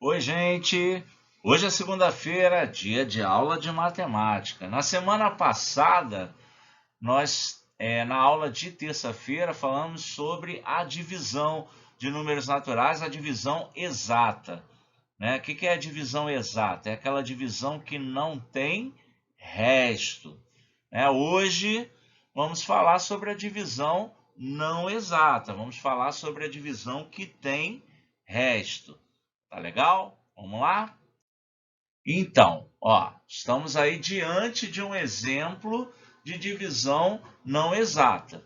Oi, gente! Hoje é segunda-feira, dia de aula de matemática. Na semana passada, na aula de terça-feira, falamos sobre a divisão de números naturais, a divisão exata. Né? O que é a divisão exata? É aquela divisão que não tem resto. Hoje, vamos falar sobre a divisão não exata. Vamos falar sobre a divisão que tem resto. Tá legal? Vamos lá? Então, estamos aí diante de um exemplo de divisão não exata.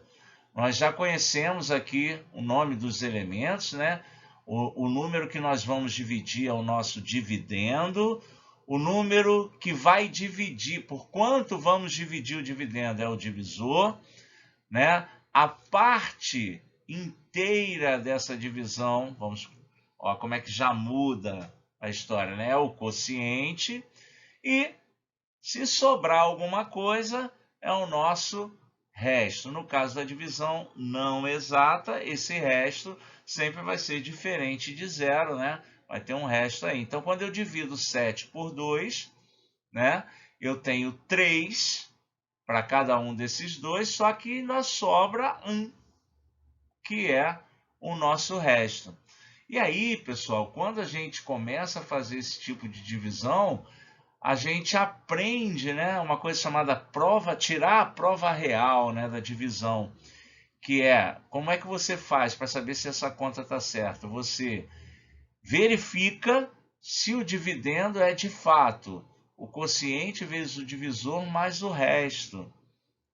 Nós já conhecemos aqui o nome dos elementos, né? O número que nós vamos dividir é o nosso dividendo. O número que vai dividir, por quanto vamos dividir o dividendo, é o divisor, né? A parte inteira dessa divisão, como é que já muda a história, né? É o quociente. E se sobrar alguma coisa, é o nosso resto. No caso da divisão não exata, esse resto sempre vai ser diferente de zero, né? Vai ter um resto aí. Então, quando eu divido 7 por 2, né? Eu tenho 3 para cada um desses dois, só que ainda sobra 1, que é o nosso resto. E aí, pessoal, quando a gente começa a fazer esse tipo de divisão, a gente aprende, né, uma coisa chamada tirar a prova real, né, da divisão, que é como é que você faz para saber se essa conta está certa? Você verifica se o dividendo é de fato o quociente vezes o divisor mais o resto.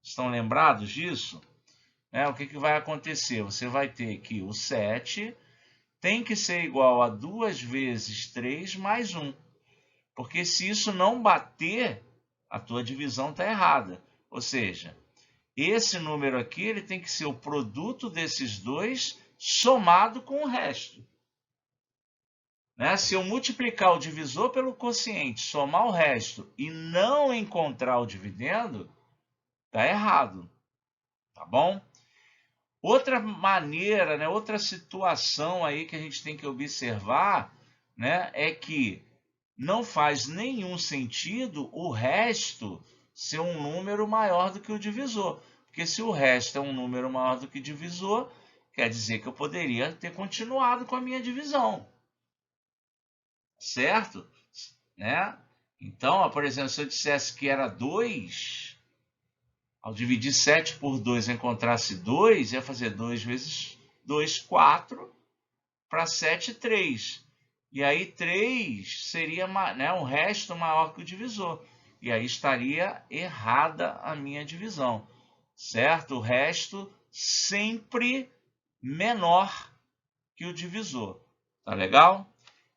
Estão lembrados disso? O que vai acontecer? Você vai ter que o 7 tem que ser igual a 2 vezes 3 mais 1. Porque se isso não bater, a tua divisão está errada. Ou seja, esse número aqui ele tem que ser o produto desses dois somado com o resto. Se eu multiplicar o divisor pelo quociente, somar o resto e não encontrar o dividendo, está errado. Tá bom? Outra maneira, né, outra situação aí que a gente tem que observar, né, é que não faz nenhum sentido o resto ser um número maior do que o divisor. Porque se o resto é um número maior do que o divisor, quer dizer que eu poderia ter continuado com a minha divisão. Certo? Né? Então, por exemplo, se eu dissesse que era 2, ao dividir 7 por 2 eu encontrasse 2, ia fazer 2 vezes 2, 4, para 7, 3. E aí 3 seria, né, um resto maior que o divisor. E aí estaria errada a minha divisão. Certo? O resto sempre menor que o divisor. Tá legal?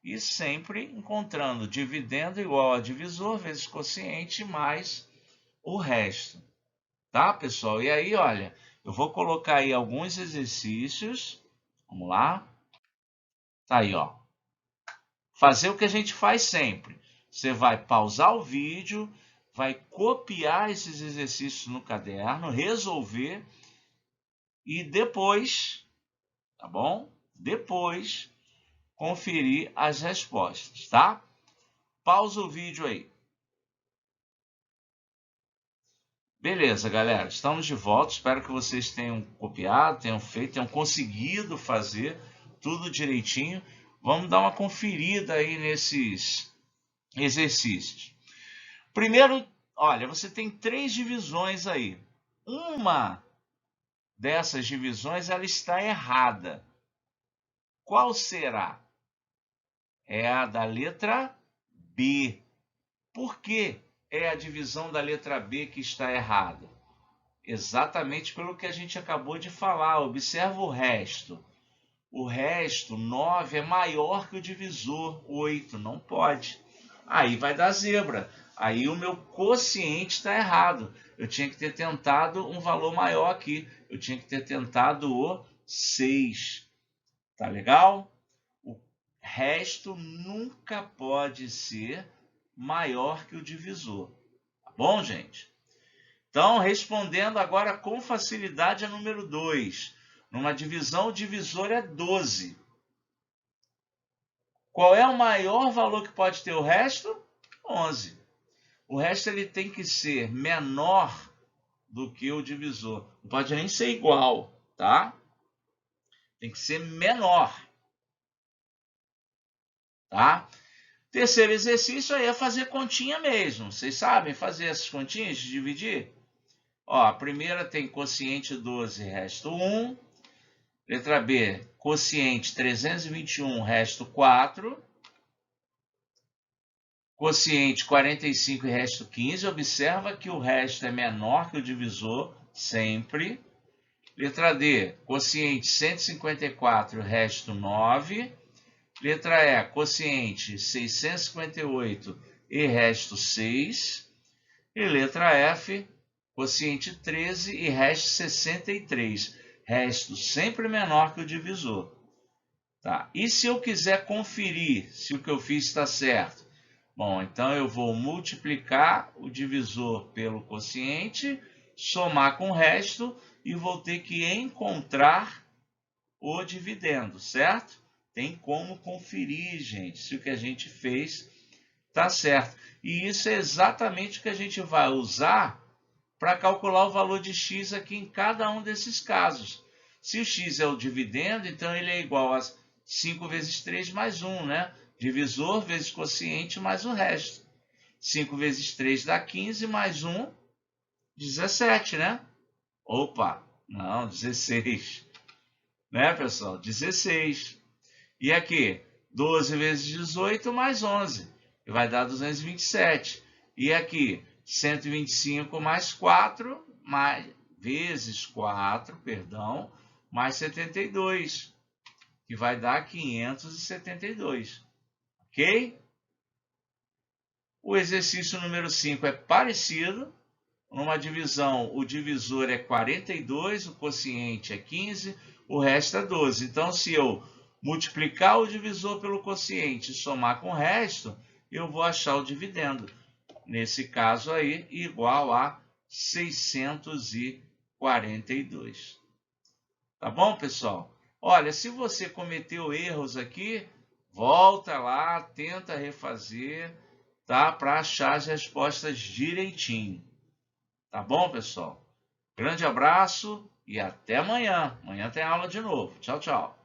E sempre encontrando dividendo igual a divisor vezes quociente mais o resto. Tá, pessoal? E aí, olha, eu vou colocar aí alguns exercícios. Vamos lá. Tá aí, ó. Fazer o que a gente faz sempre. Você vai pausar o vídeo, vai copiar esses exercícios no caderno, resolver e depois, tá bom? Depois conferir as respostas, tá? Pausa o vídeo aí. Beleza, galera, estamos de volta. Espero que vocês tenham copiado, tenham feito, tenham conseguido fazer tudo direitinho. Vamos dar uma conferida aí nesses exercícios. Primeiro, olha, você tem 3 divisões aí. Uma dessas divisões ela está errada. Qual será? É a da letra B. Por que é a divisão da letra B que está errada? Exatamente pelo que a gente acabou de falar. Observa o resto. O resto, 9, é maior que o divisor, 8. Não pode. Aí vai dar zebra. Aí o meu quociente está errado. Eu tinha que ter tentado um valor maior aqui. Eu tinha que ter tentado o 6. Tá legal? O resto nunca pode ser maior que o divisor. Tá bom, gente? Então, respondendo agora com facilidade a número 2. Numa divisão, o divisor é 12. Qual é o maior valor que pode ter o resto? 11. O resto ele tem que ser menor do que o divisor. Não pode nem ser igual, tá? Tem que ser menor, tá? Terceiro exercício aí é fazer continha mesmo. Vocês sabem fazer essas continhas de dividir? Ó, a primeira tem quociente 12, resto 1. Letra B, quociente 321, resto 4. Quociente 45 e resto 15. Observa que o resto é menor que o divisor, sempre. Letra D, quociente 154, resto 9. Letra E, quociente 658 e resto 6. E letra F, quociente 13 e resto 63. Resto sempre menor que o divisor. Tá? E se eu quiser conferir se o que eu fiz está certo? Bom, então eu vou multiplicar o divisor pelo quociente, somar com o resto e vou ter que encontrar o dividendo, certo? Tem como conferir, gente, se o que a gente fez está certo. E isso é exatamente o que a gente vai usar para calcular o valor de x aqui em cada um desses casos. Se o x é o dividendo, então ele é igual a 5 vezes 3 mais 1, né? Divisor vezes quociente mais o resto. 5 vezes 3 dá 15, mais 1, 17, né? Opa, não, 16. Né, pessoal? 16. E aqui, 12 vezes 18 mais 11, que vai dar 227. E aqui, 125 mais 4, vezes 4, perdão, mais 72, que vai dar 572. Ok? O exercício número 5 é parecido. Numa divisão, o divisor é 42, o quociente é 15, o resto é 12. Então, se eu multiplicar o divisor pelo quociente e somar com o resto, eu vou achar o dividendo. Nesse caso aí, igual a 642. Tá bom, pessoal? Olha, se você cometeu erros aqui, volta lá, tenta refazer, tá? Para achar as respostas direitinho. Tá bom, pessoal? Grande abraço e até amanhã. Amanhã tem aula de novo. Tchau, tchau.